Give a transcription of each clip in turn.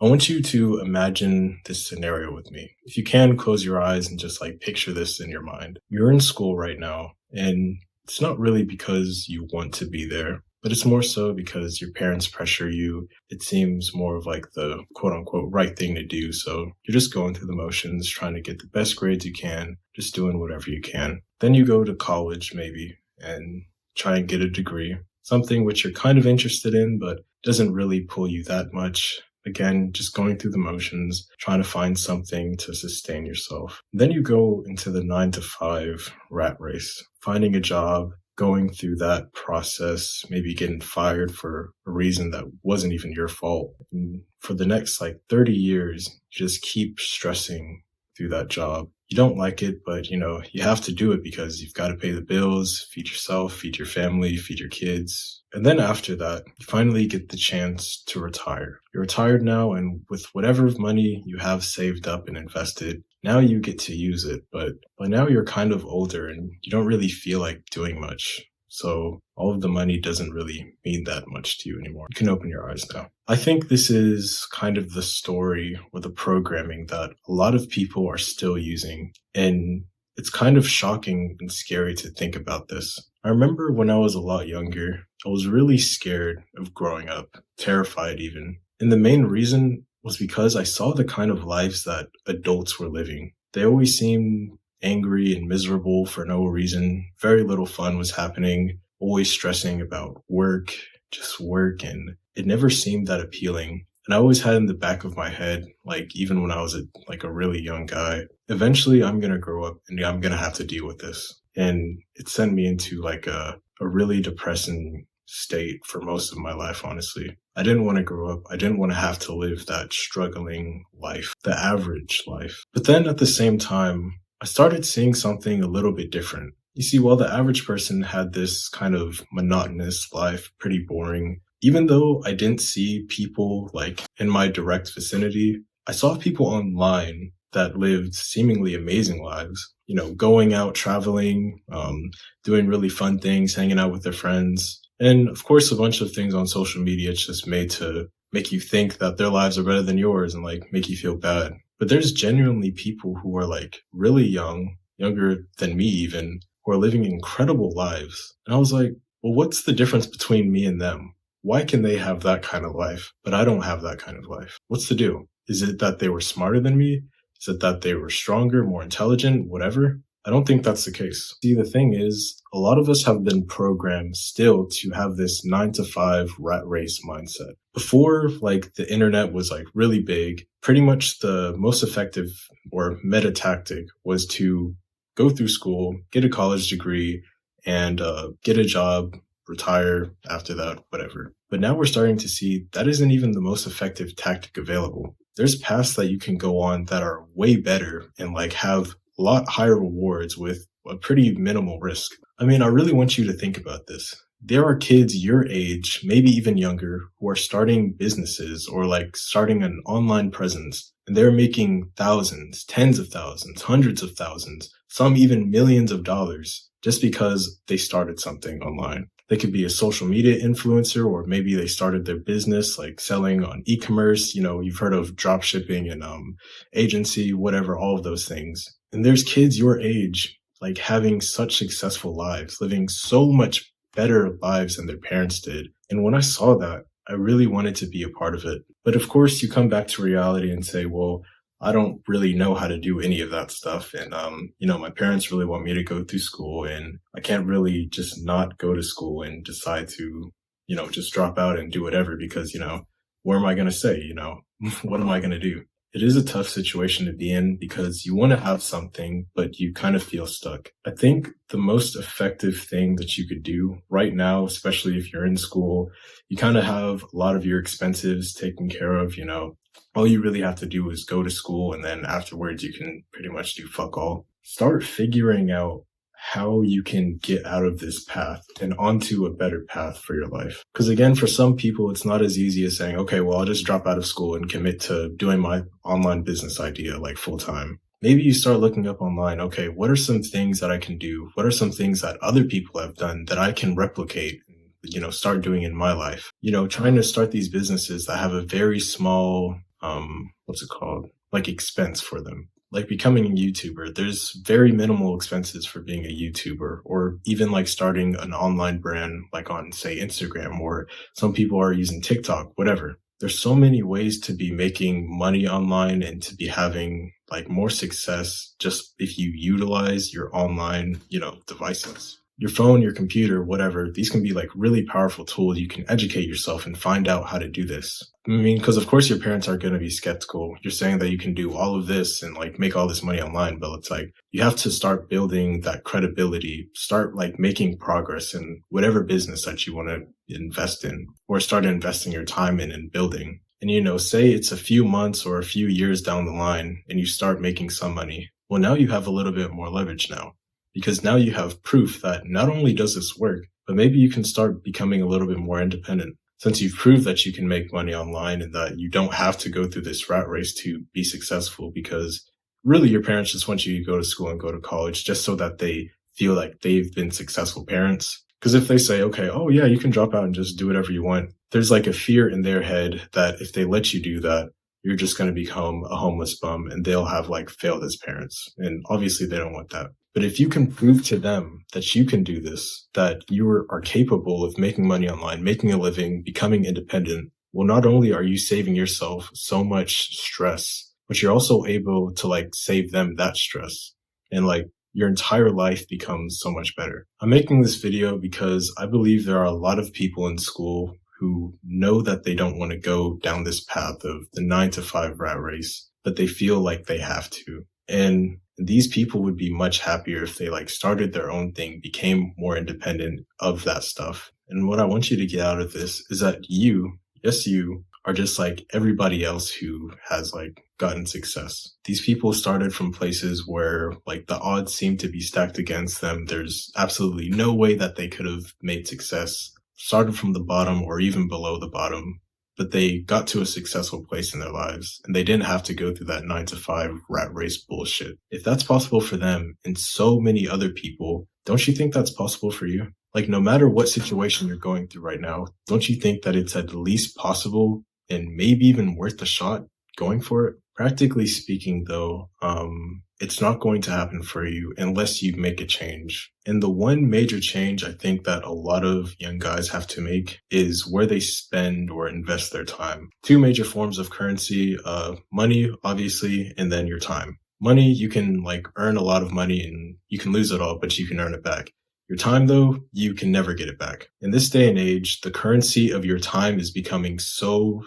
I want you to imagine this scenario with me. If you can, close your eyes and just like picture this in your mind. You're in school right now, and it's not really because you want to be there, but it's more so because your parents pressure you. It seems more of like the quote unquote right thing to do. So you're just going through the motions, trying to get the best grades you can, just doing whatever you can. Then you go to college maybe and try and get a degree, something which you're kind of interested in, but doesn't really pull you that much. Again, just going through the motions, trying to find something to sustain yourself. Then you go into the 9 to 5 rat race, finding a job, going through that process, maybe getting fired for a reason that wasn't even your fault. And for the next like 30 years, you just keep stressing through that job. You don't like it, but you have to do it because you've got to pay the bills, feed yourself, feed your family, feed your kids. And then after that, you finally get the chance to retire. You're retired now, and with whatever money you have saved up and invested, now you get to use it. But by now you're kind of older and you don't really feel like doing much. So all of the money doesn't really mean that much to you anymore. You can open your eyes now. I think this is kind of the story or the programming that a lot of people are still using. And it's kind of shocking and scary to think about this. I remember when I was a lot younger, I was really scared of growing up, terrified even. And the main reason was because I saw the kind of lives that adults were living. They always seemed angry and miserable for no reason. Very little fun was happening, always stressing about work, just work, and it never seemed that appealing. And I always had in the back of my head, like even when I was a really young guy, eventually I'm going to grow up and I'm going to have to deal with this. And it sent me into like a really depressing state for most of my life, honestly. I didn't want to grow up. I didn't want to have to live that struggling life, the average life. But then at the same time, I started seeing something a little bit different. You see, while the average person had this kind of monotonous life, pretty boring, even though I didn't see people like in my direct vicinity, I saw people online that lived seemingly amazing lives, going out, traveling, doing really fun things, hanging out with their friends. And of course, a bunch of things on social media, it's just made to make you think that their lives are better than yours and like make you feel bad. But there's genuinely people who are like really young, younger than me even, who are living incredible lives. And I was like, well, what's the difference between me and them? Why can they have that kind of life, but I don't have that kind of life? What's the deal? Is it that they were smarter than me? Is it that they were stronger, more intelligent, whatever? I don't think that's the case. See, the thing is, a lot of us have been programmed still to have this 9 to 5 rat race mindset. Before, like, the internet was like really big, pretty much the most effective or meta tactic was to go through school, get a college degree, and get a job, retire after that, whatever. But now we're starting to see that isn't even the most effective tactic available. There's paths that you can go on that are way better and like have a lot higher rewards with a pretty minimal risk. I mean, I really want you to think about this. There are kids your age, maybe even younger, who are starting businesses or like starting an online presence, and they're making thousands, tens of thousands, hundreds of thousands, some even millions of dollars just because they started something online. They could be a social media influencer, or maybe they started their business like selling on e-commerce. You've heard of drop shipping and agency, whatever, all of those things. And there's kids your age like having such successful lives, living so much better lives than their parents did. And when I saw that, I really wanted to be a part of it. But of course, you come back to reality and say, well, I don't really know how to do any of that stuff. And, my parents really want me to go through school, and I can't really just not go to school and decide to, just drop out and do whatever because, where am I going to say, what am I going to do? It is a tough situation to be in because you want to have something, but you kind of feel stuck. I think the most effective thing that you could do right now, especially if you're in school, you kind of have a lot of your expenses taken care of, all you really have to do is go to school, and then afterwards you can pretty much do fuck all. Start figuring out how you can get out of this path and onto a better path for your life. Because again, for some people, it's not as easy as saying, okay, well, I'll just drop out of school and commit to doing my online business idea like full time. Maybe you start looking up online, okay, what are some things that I can do? What are some things that other people have done that I can replicate, start doing in my life? Trying to start these businesses that have a very small what's it called? Like expense for them. Like becoming a YouTuber, there's very minimal expenses for being a YouTuber, or even like starting an online brand, like on, say, Instagram, or some people are using TikTok, whatever. There's so many ways to be making money online and to be having like more success just if you utilize your online, devices. Your phone, your computer, whatever, these can be like really powerful tools. You can educate yourself and find out how to do this. I mean, because of course your parents are going to be skeptical. You're saying that you can do all of this and like make all this money online, but it's like you have to start building that credibility, start like making progress in whatever business that you want to invest in, or start investing your time in and building. And say it's a few months or a few years down the line and you start making some money. Well, now you have a little bit more leverage now, because now you have proof that not only does this work, but maybe you can start becoming a little bit more independent. Since you've proved that you can make money online and that you don't have to go through this rat race to be successful, because really your parents just want you to go to school and go to college just so that they feel like they've been successful parents. Because if they say, okay, oh yeah, you can drop out and just do whatever you want, there's like a fear in their head that if they let you do that, you're just going to become a homeless bum and they'll have like failed as parents. And obviously they don't want that. But if you can prove to them that you can do this, that you are capable of making money online, making a living, becoming independent, well, not only are you saving yourself so much stress, but you're also able to like save them that stress. And like your entire life becomes so much better. I'm making this video because I believe there are a lot of people in school who know that they don't want to go down this path of the 9 to 5 rat race, but they feel like they have to. And these people would be much happier if they like started their own thing, became more independent of that stuff. And what I want you to get out of this is that you, yes, you are just like everybody else who has like gotten success. These people started from places where like the odds seem to be stacked against them. There's absolutely no way that they could have made success. Started from the bottom or even below the bottom, but they got to a successful place in their lives and they didn't have to go through that 9 to 5 rat race bullshit. If that's possible for them and so many other people, don't you think that's possible for you? Like no matter what situation you're going through right now, don't you think that it's at least possible and maybe even worth a shot going for it? Practically speaking though, it's not going to happen for you unless you make a change. And the one major change I think that a lot of young guys have to make is where they spend or invest their time. 2 major forms of currency, money, obviously, and then your time. Money, you can like earn a lot of money and you can lose it all, but you can earn it back. Your time, though, you can never get it back. In this day and age, the currency of your time is becoming so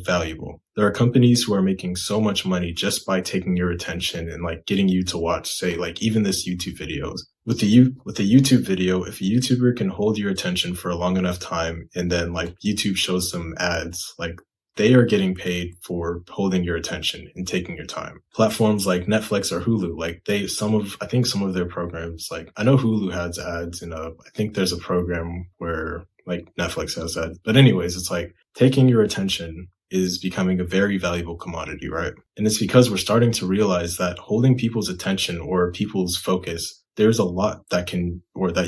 valuable. There are companies who are making so much money just by taking your attention and like getting you to watch, say, like even this YouTube videos. With a YouTube video, if a YouTuber can hold your attention for a long enough time and then like YouTube shows some ads, like they are getting paid for holding your attention and taking your time. Platforms like Netflix or Hulu, like I think some of their programs, like I know Hulu has ads and I think there's a program where like Netflix has ads. But anyways, it's like taking your attention is becoming a very valuable commodity, right? And it's because we're starting to realize that holding people's attention or people's focus, there's a lot that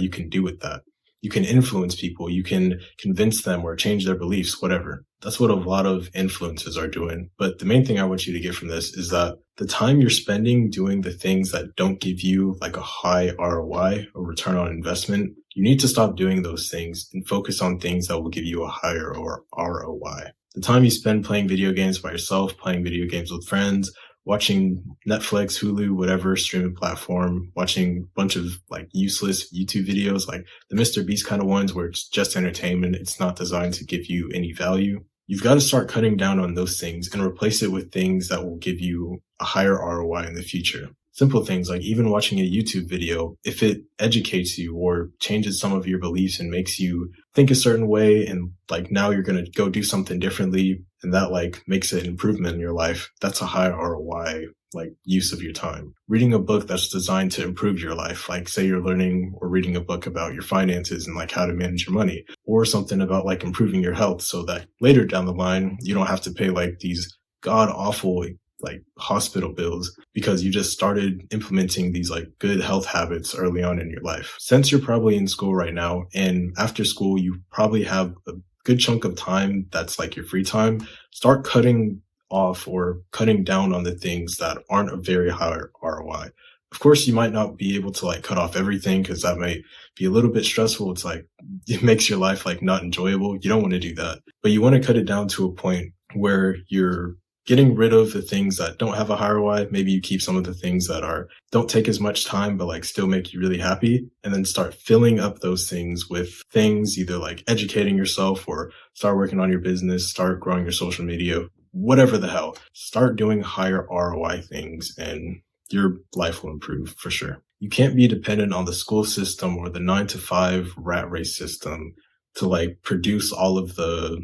you can do with that. You can influence people, you can convince them or change their beliefs, whatever. That's what a lot of influencers are doing. But the main thing I want you to get from this is that the time you're spending doing the things that don't give you like a high ROI or return on investment, you need to stop doing those things and focus on things that will give you a higher or ROI. The time you spend playing video games by yourself, playing video games with friends, watching Netflix, Hulu, whatever streaming platform, watching a bunch of like useless YouTube videos, like the Mr. Beast kind of ones where it's just entertainment. It's not designed to give you any value. You've got to start cutting down on those things and replace it with things that will give you a higher ROI in the future. Simple things like even watching a YouTube video, if it educates you or changes some of your beliefs and makes you think a certain way and like now you're going to go do something differently and that like makes an improvement in your life, that's a high ROI like use of your time. Reading a book that's designed to improve your life, like say you're learning or reading a book about your finances and like how to manage your money, or something about like improving your health so that later down the line you don't have to pay like these god awful like hospital bills because you just started implementing these like good health habits early on in your life. Since you're probably in school right now and after school you probably have a good chunk of time that's like your free time, start cutting off or cutting down on the things that aren't a very high ROI. Of course, you might not be able to like cut off everything because that might be a little bit stressful. It's like it makes your life like not enjoyable. You don't want to do that, but you want to cut it down to a point where you're getting rid of the things that don't have a high ROI. Maybe you keep some of the things that are don't take as much time, but like still make you really happy. And then start filling up those things with things either like educating yourself or start working on your business, start growing your social media, whatever the hell. Start doing higher ROI things and your life will improve for sure. You can't be dependent on the school system or the 9 to 5 rat race system to like produce all of the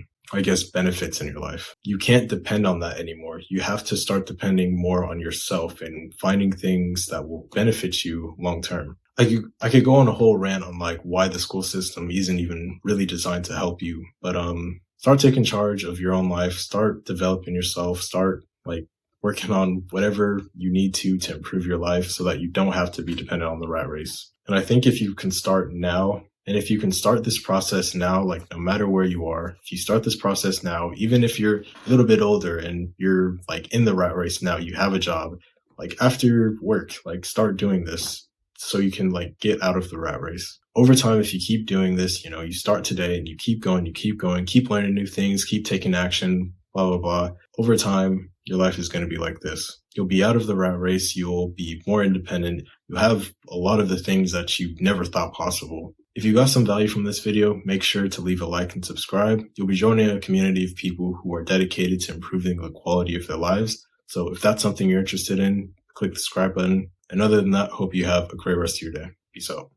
benefits in your life. You can't depend on that anymore. You have to start depending more on yourself and finding things that will benefit you long term. I could go on a whole rant on like why the school system isn't even really designed to help you, but start taking charge of your own life, start developing yourself, start like working on whatever you need to improve your life so that you don't have to be dependent on the rat race. And I think if you can start now, and if you can start this process now, like no matter where you are, if you start this process now, even if you're a little bit older and you're like in the rat race now, you have a job, like after work, like start doing this so you can like get out of the rat race. Over time, if you keep doing this, you know, you start today and you keep going, keep learning new things, keep taking action, blah, blah, blah. Over time, your life is going to be like this. You'll be out of the rat race. You'll be more independent. You'll have a lot of the things that you never thought possible. If you got some value from this video, make sure to leave a like and subscribe. You'll be joining a community of people who are dedicated to improving the quality of their lives. So if that's something you're interested in, click the subscribe button. And other than that, hope you have a great rest of your day. Peace out.